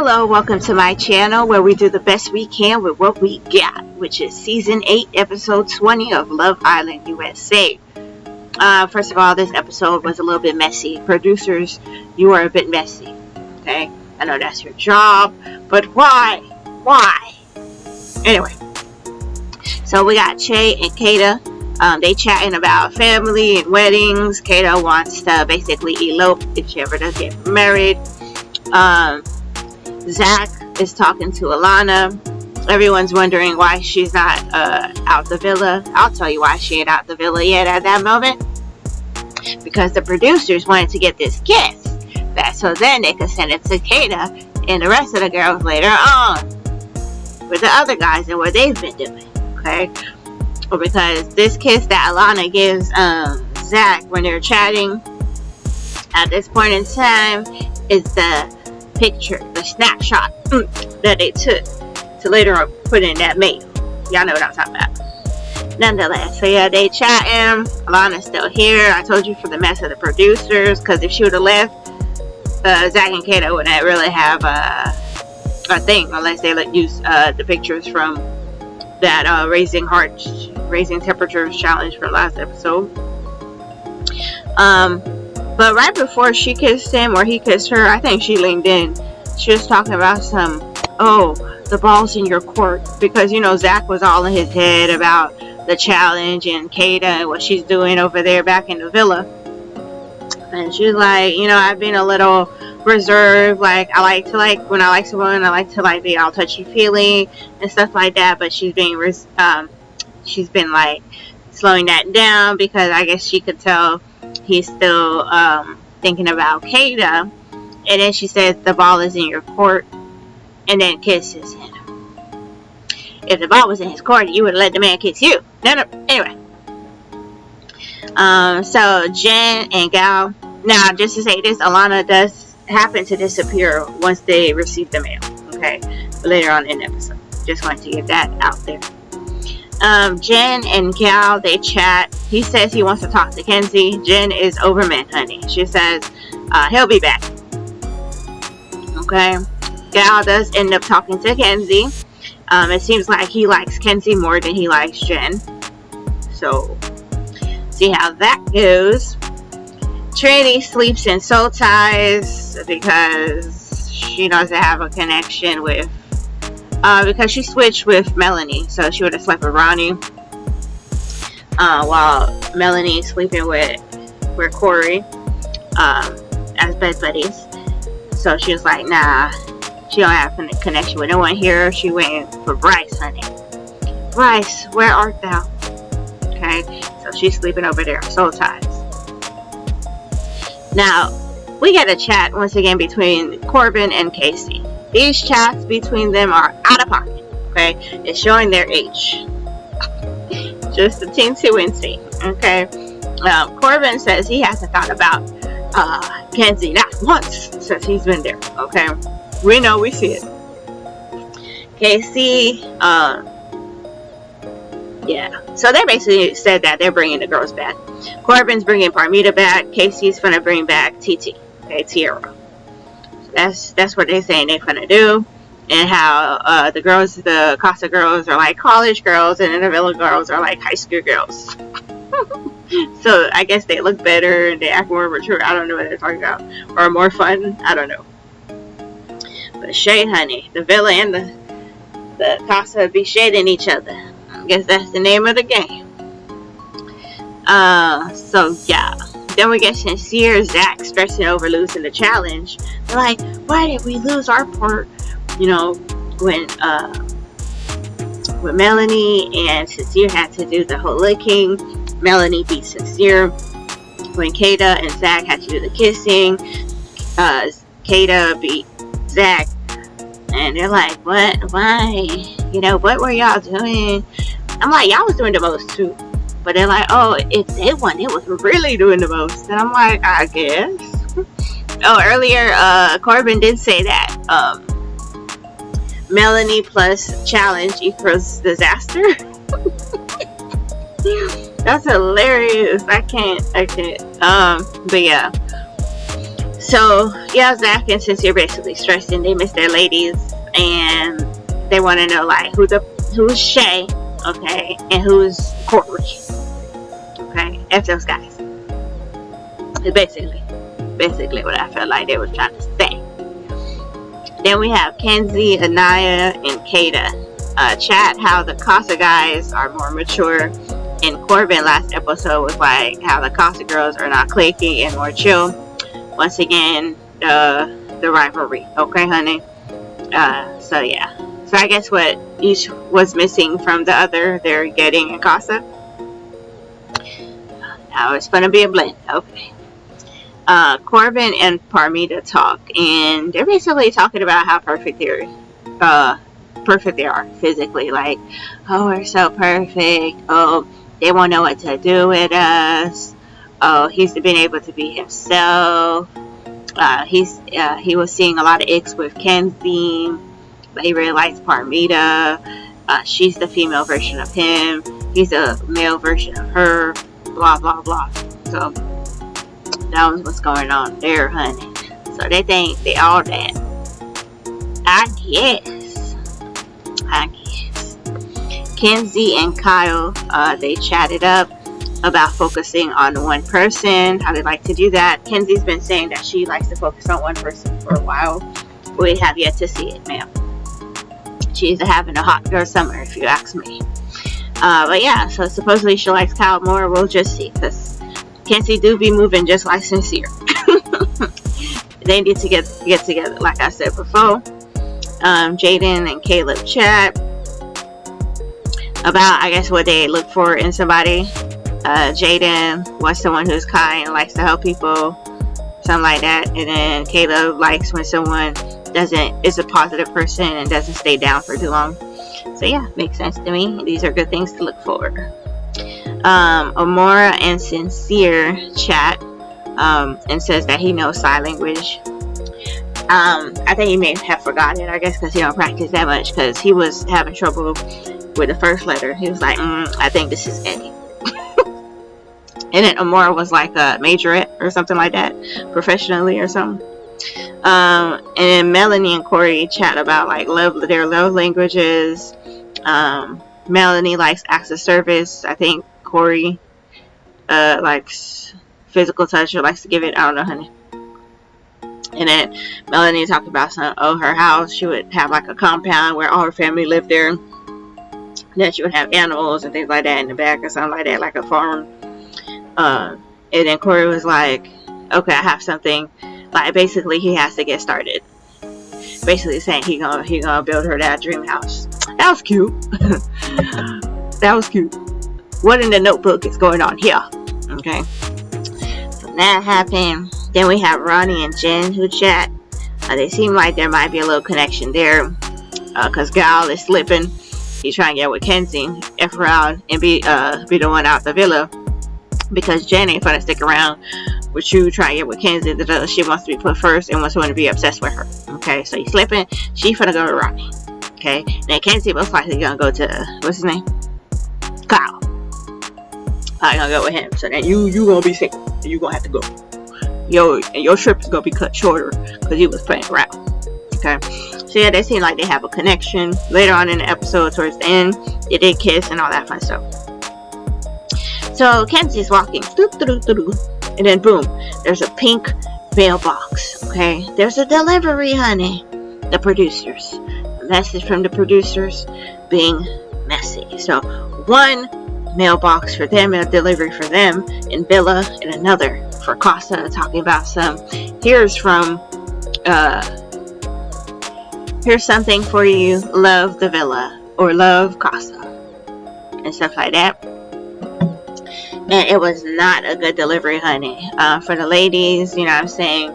Hello, welcome to my channel where we do the best we can with what we got, which is Season 8, Episode 20 of Love Island USA. First of all, this episode was a little bit messy. Producers, you are a bit messy, okay? I know that's your job, but why? Why? Anyway, so we got Che and Kata. They chatting about family and weddings. Kata wants to basically elope if she ever does get married. Zach is talking to Alana. Everyone's wondering why she's not out the villa. I'll tell you why she ain't out the villa yet at that moment. Because the producers wanted to get this kiss. So then they could send it to Kata and the rest of the girls later on. With the other guys and what they've been doing. Okay? Or because this kiss that Alana gives Zach when they're chatting at this point in time is the picture, the snapshot that they took to later on put in that mail. Y'all know what I'm talking about. Nonetheless, so yeah, they chatting. Alana's still here. I told you for the mess of the producers, because if she would have left, Zach and Kata wouldn't really have a thing unless they use the pictures from that raising temperatures challenge for last episode. But right before she kissed him or he kissed her, I think she leaned in. She was talking about the ball's in your court. Because, you know, Zach was all in his head about the challenge and Kata and what she's doing over there back in the villa. And she's like, you know, I've been a little reserved. Like, I like to, when I like someone, I like to, be all touchy-feely and stuff like that. But she's been, slowing that down because I guess she could tell he's still thinking about Kata. And then she says the ball is in your court, and then kisses him. If the ball was in his court, you would have let the man kiss you. No. Anyway, so Jen and Gal. Now, just to say this, Alana does happen to disappear once they receive the mail. Okay, later on in the episode. Just wanted to get that out there. Jen and Gal, they chat. He says he wants to talk to Kenzie. Jen is overman, honey. She says he'll be back. Okay. Gal does end up talking to Kenzie. It seems like he likes Kenzie more than he likes Jen. So, see how that goes. Trinity sleeps in soul ties because she doesn't have a connection with because she switched with Melanie, so she would have slept with Ronnie while Melanie is sleeping with Corey as bed buddies. So she was like, nah, she don't have a connection with no one here. She went for Bryce, honey. Bryce, where art thou? Okay, so she's sleeping over there, soul ties. Now, we get a chat once again between Corbin and Casey. These chats between them are out of pocket, okay? It's showing their age. Just a teensy weensy, okay? Corbin says he hasn't thought about Kenzie not once since he's been there, okay? We know, we see it. Casey, yeah. So they basically said that they're bringing the girls back. Corbin's bringing Parmita back. Casey's gonna bring back TT, okay, Tiara. That's what they're saying they're gonna do, and how the Casa girls are like college girls, and the Villa girls are like high school girls. So I guess they look better and they act more mature. I don't know what they're talking about, or more fun. I don't know. But shade, honey, the Villa and the Casa be shading each other. I guess that's the name of the game. So yeah. Then we get Sincere, Zach stressing over losing the challenge. They're like, why did we lose our part? You know, when Melanie and Sincere had to do the whole licking. Melanie beat Sincere. When Kata and Zach had to do the kissing, Kata beat Zach. And they're like, what? Why? You know, what were y'all doing? I'm like, y'all was doing the most too. But they're like, oh, if they won, it was really doing the most. And I'm like, I guess. Oh, earlier, Corbin did say that Melanie plus challenge equals disaster. That's hilarious. I can't. But yeah. So yeah, Zach and Sincere basically stressing they miss their ladies, and they want to know like who's Shay, okay, and who's Corey, okay, F those guys. It's basically what I felt like they were trying to say. Then we have Kenzie, Anaya, and Kata chat how the Casa guys are more mature, and Corbin last episode was like how the Casa girls are not cliquey and more chill. Once again, the rivalry, okay, honey. So yeah. So I guess what each was missing from the other, they're getting in Casa. Now it's gonna be a blend, okay. Corbin and Parmita talk, and they're basically talking about how perfect they are physically. Like, oh, we're so perfect. Oh, they won't know what to do with us. Oh, he's been able to be himself. He was seeing a lot of icks with Kenzie, but he really likes Parmita. She's the female version of him. He's a male version of her. Blah blah blah. So that was what's going on there, honey. So they think they all that. I guess. Kenzie and Kyle, they chatted up about focusing on one person, how they like to do that. Kenzie's been saying that she likes to focus on one person for a while. We have yet to see it, ma'am. She's having a hot girl summer, if you ask me. But yeah, so supposedly she likes Kyle more. We'll just see, because Kenzie do be moving just like Sincere. They need to get together, like I said before. Jaden and Caleb chat about, I guess, what they look for in somebody. Jaden wants someone who's kind and likes to help people, something like that. And then Caleb likes when someone is a positive person and doesn't stay down for too long. So yeah, makes sense to me. These are good things to look for. Amora and Sincere chat and says that he knows sign language. I think he may have forgotten it, I guess, because he don't practice that much, because he was having trouble with the first letter. He was like, I think this is Eddie. And then Amora was like a majorette or something like that, professionally or something. And then Melanie and Corey chat about like their love languages. Melanie likes acts of service. I think Corey likes physical touch, or likes to give it. I don't know, honey. And then Melanie talked about her house. She would have like a compound where all her family lived there. Then she would have animals and things like that in the back or something like that, like a farm. And then Corey was like, okay, I have something. Like, basically, he has to get started. Basically saying he gonna build her that dream house. That was cute. That was cute. What in the notebook is going on here? Okay. So that happened. Then we have Ronnie and Jen who chat. They seem like there might be a little connection there. Because Gal is slipping. He's trying to get with Kenzie, F around, and be the one out the villa. Because Jen ain't gonna stick around with you trying to get with Kenzie. She wants to be put first and wants someone to be obsessed with her. Okay, so he's slipping. She finna go to Ronnie. Okay, then Kenzie most likely gonna go to, what's his name? Kyle. I'm gonna go with him. So then you gonna be single. And you gonna have to go. Your trip is gonna be cut shorter because you was playing around. Okay, so yeah, they seem like they have a connection. Later on in the episode, towards the end, they did kiss and all that fun stuff. So Kenzie's walking, and then boom, there's a pink mailbox. Okay, there's a delivery, honey. The producers, a message from the producers being messy. So one mailbox for them and a delivery for them in Villa, and another for Casa, talking about here's something for you, love the Villa or love Casa and stuff like that. And it was not a good delivery, honey. For the ladies, you know what I'm saying,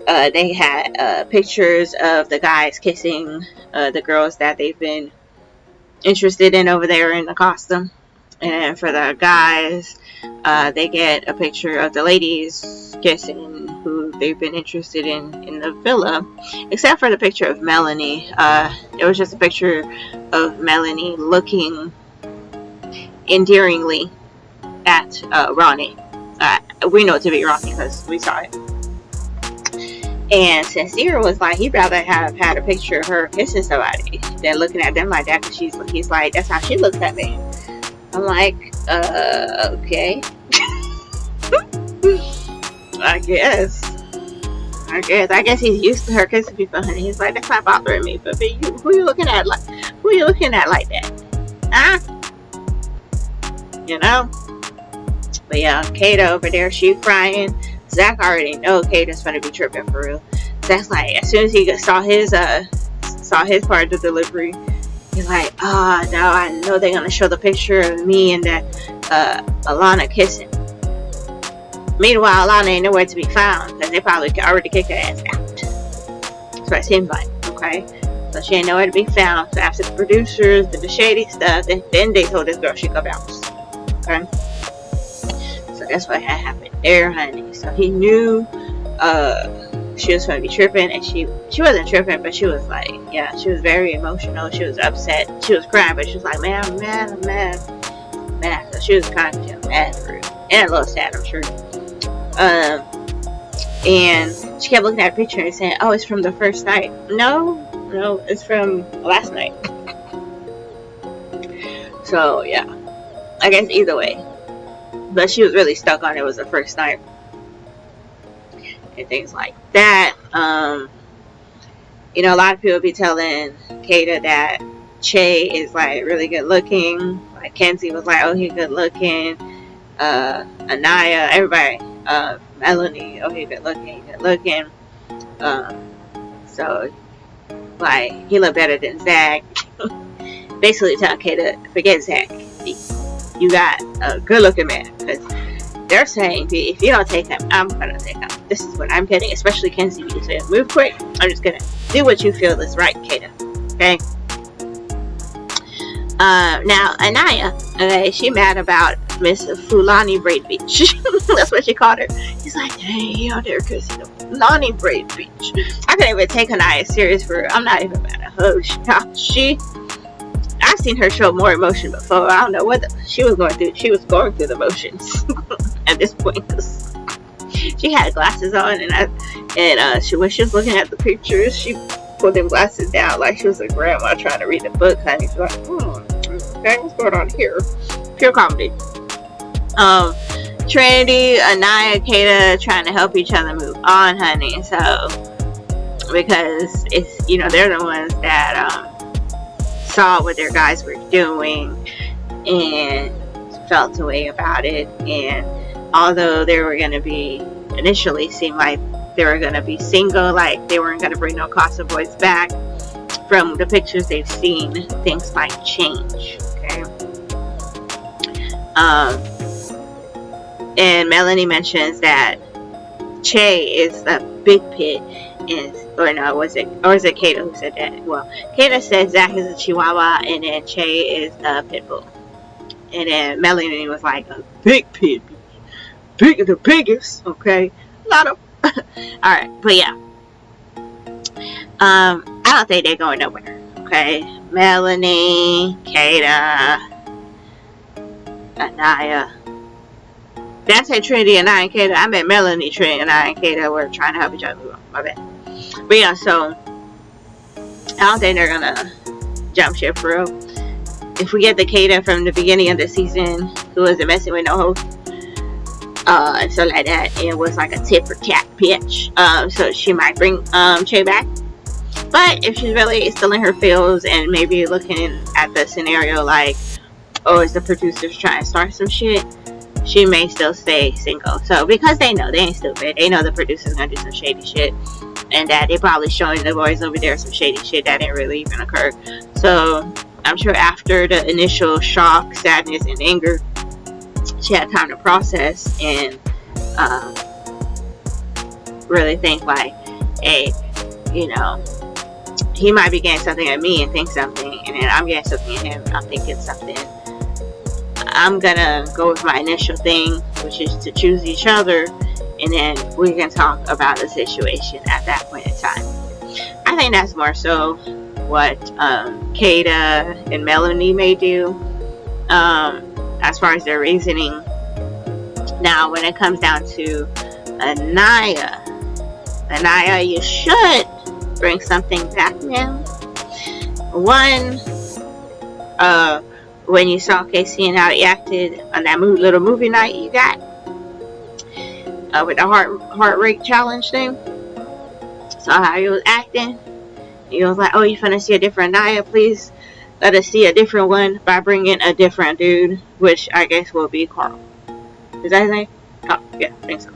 they had pictures of the guys kissing the girls that they've been interested in over there in the costume. And for the guys, they get a picture of the ladies kissing who they've been interested in the villa. Except for the picture of Melanie. It was just a picture of Melanie looking endearingly at Ronnie. We know it to be Ronnie because we saw it. And Sincere was like, he'd rather have had a picture of her kissing somebody than looking at them like that, because he's like, that's how she looks at me. I'm like, okay. I guess he's used to her kissing people, honey. He's like, that's not bothering me. But who you looking at like that? Huh? You know? But yeah, Kata over there, she crying. Zach already know Kata's gonna be tripping for real. Zach's like, as soon as he saw his part of the delivery, he's like, oh no, I know they're gonna show the picture of me and that Alana kissing. Meanwhile, Alana ain't nowhere to be found, because they probably already kicked her ass out. That's what it seems like, okay? So she ain't nowhere to be found. So after the producers did the shady stuff, then they told this girl she could bounce. Okay? So that's what had happened there, honey. So he knew she was going to be tripping, and she wasn't tripping, but she was like, yeah, she was very emotional. She was upset. She was crying, but she was like, man, I'm mad. So she was kind of mad for real. And a little sad, I'm sure. And she kept looking at the picture and saying, oh, it's from the first night. No, it's from last night. So yeah, I guess either way, but she was really stuck on it was the first night and things like that. You know, a lot of people be telling Kata that Che is like really good looking. Like Kenzie was like, oh, he's good looking. Anaya, everybody, Melanie, oh, he's good looking. So like, he looked better than Zach. Basically telling Kata, forget Zach, you got a good looking man, because they're saying, if you don't take him, I'm gonna take him. This is what I'm getting, especially Kenzie. You say, move quick, I'm just gonna do what you feel is right, Kata. Okay? Now Anaya, okay, she mad about Miss Fulani Braid Beach. That's what she called her. She's like, dang, you out there kissing the Fulani Braid Beach. I couldn't even take Anaya serious for her. I'm not even mad at her. I've seen her show more emotion before. I don't know what she was going through. She was going through the motions at this point, because she had glasses on, and when she was looking at the pictures, she pulled them glasses down like she was a grandma trying to read the book. Honey, she's like, okay, what's going on here? Pure comedy. Trinity, Anaya, Kata trying to help each other move on, honey. So because it's, you know, they're the ones that saw what their guys were doing and felt a way about it. And although they were going to be, initially seemed like they were going to be single, like they weren't going to bring no Casa Boys back, from the pictures they've seen, things might change. Okay. And Melanie mentions that Che is a big pit, or is it Kata who said that? Well, Kata said Zach is a Chihuahua, and then Che is a pit bull. And then Melanie was like, a big pit, the biggest, okay? A lot of, alright, but yeah. I don't think they're going nowhere, okay? Melanie, Kata, Anaya. Did I say Trinity, Anaya, and Kata? I meant Melanie, Trinity, Anaya, and Kata were trying to help each other. My bad. But yeah, so I don't think they're gonna jump ship for real. If we get the Kata from the beginning of the season, who wasn't messing with no host, and so like that, it was like a tip for cat pitch. So she might bring Che back. But if she's really still in her feels and maybe looking at the scenario like, oh, is the producers trying to start some shit, she may still stay single. So because they know, they ain't stupid, they know the producers gonna do some shady shit, and that they probably showing the boys over there some shady shit that didn't really even occur. So I'm sure after the initial shock, sadness, and anger, she had time to process and really think like, hey, you know, he might be getting something at me and think something, and then I'm getting something at him, I'm thinking something. I'm gonna go with my initial thing, which is to choose each other, and then we can talk about the situation at that point in time. I think that's more so what Kata and Melanie may do, as far as their reasoning. Now when it comes down to Anaya, Anaya, you should bring something back now. One, when you saw Casey and how he acted on that little movie night you got, with the heart rate challenge thing. So how he was acting, he was like, "Oh, you finna see a different Anaya? Please let us see a different one by bringing a different dude," which I guess will be Carl. Is that his name? Oh, yeah, I think so.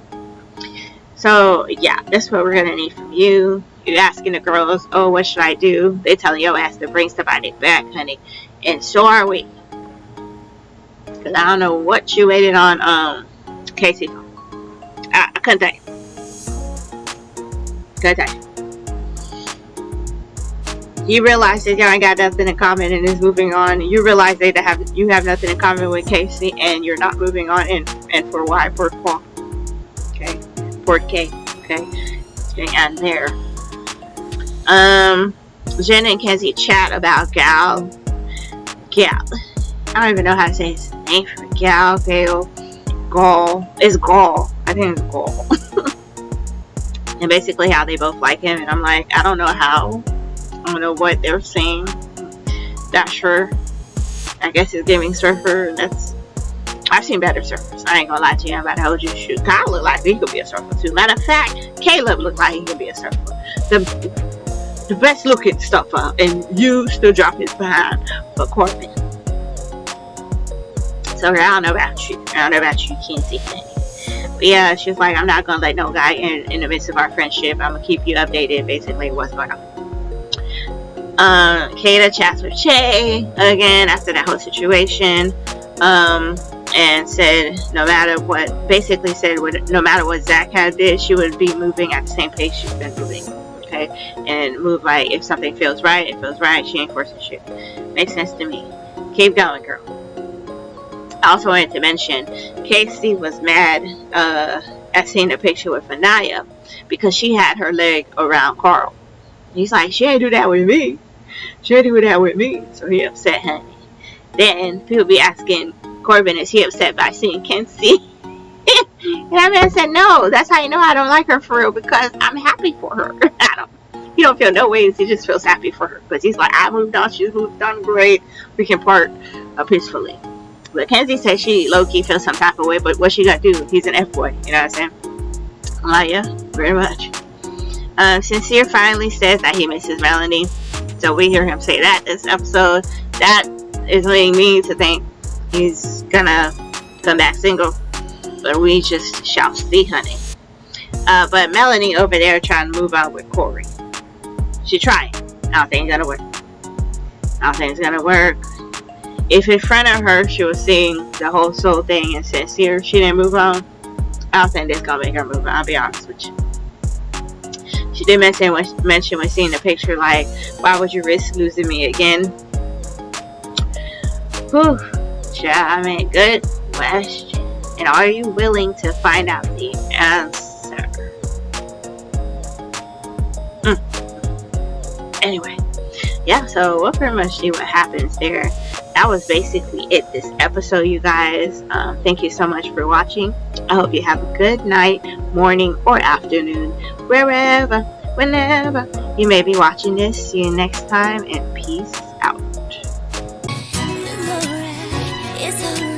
So yeah, that's what we're gonna need from you. You're asking the girls, "Oh, what should I do?" They telling your ass to bring somebody back, honey, and so are we. Cause I don't know what you waited on, Casey. I couldn't tell you. You realize that y'all ain't got nothing in common and is moving on. You realize you have nothing in common with Casey and you're not moving on. And for why? For Paul. Okay. For K. Okay. And there. Jen and Kenzie chat about Gal. I don't even know how to say his name for Gale. It's Gaul. I think it's Gaul. And basically how they both like him. And I'm like, I don't know how. I don't know what they're saying. Not sure. I guess it's giving surfer. I've seen better surfers. I ain't gonna lie to you. I'm about to hold you. Shoot, Kyle look like he could be a surfer too. Matter of fact, Caleb looked like he could be a surfer. The best looking stuffer, and you still drop his behind for Corbin. So I don't know about you. Kenzie. But yeah, she's like, I'm not gonna let no guy in the midst of our friendship. I'm gonna keep you updated, basically, what's going on. Kata chats with Che again after that whole situation, and said no matter what Zach had did, she would be moving at the same pace she's been moving. Okay, and move like if something feels right, it feels right. She ain't forcing shit. Makes sense to me. Keep going, girl. I also wanted to mention Casey was mad at seeing a picture with Anaya because she had her leg around Carl. He's like, she ain't do that with me. So he upset, honey. Then people be asking Corbin, is he upset by seeing Kenzie? And I man said, no, that's how you know I don't like her for real, because I'm happy for her. He don't feel no ways, he just feels happy for her. Because he's like, I moved on, she's moved on, great. We can part peacefully. But Kenzie said she low-key feels some type of way, but what she got to do? He's an F-boy, you know what I'm saying? I'm like, yeah, very much. Sincere finally says that he misses Melanie. So we hear him say that this episode. That is leading me to think he's gonna come back single. But we just shall see, honey. But Melanie over there trying to move on with Corey. She trying. I don't think it's gonna work. If in front of her she was seeing the whole soul thing and Sincere, she didn't move on, I don't think this gonna make her move on, I'll be honest with you. She did mention when seeing the picture, like, why would you risk losing me again? Whew. I mean, good question. And are you willing to find out the answer? Anyway, yeah, so we'll pretty much see what happens there. That was basically it this episode, you guys. Thank you so much for watching. I hope you have a good night, morning, or afternoon, wherever, whenever you may be watching this. See you next time, and peace out. It's alright.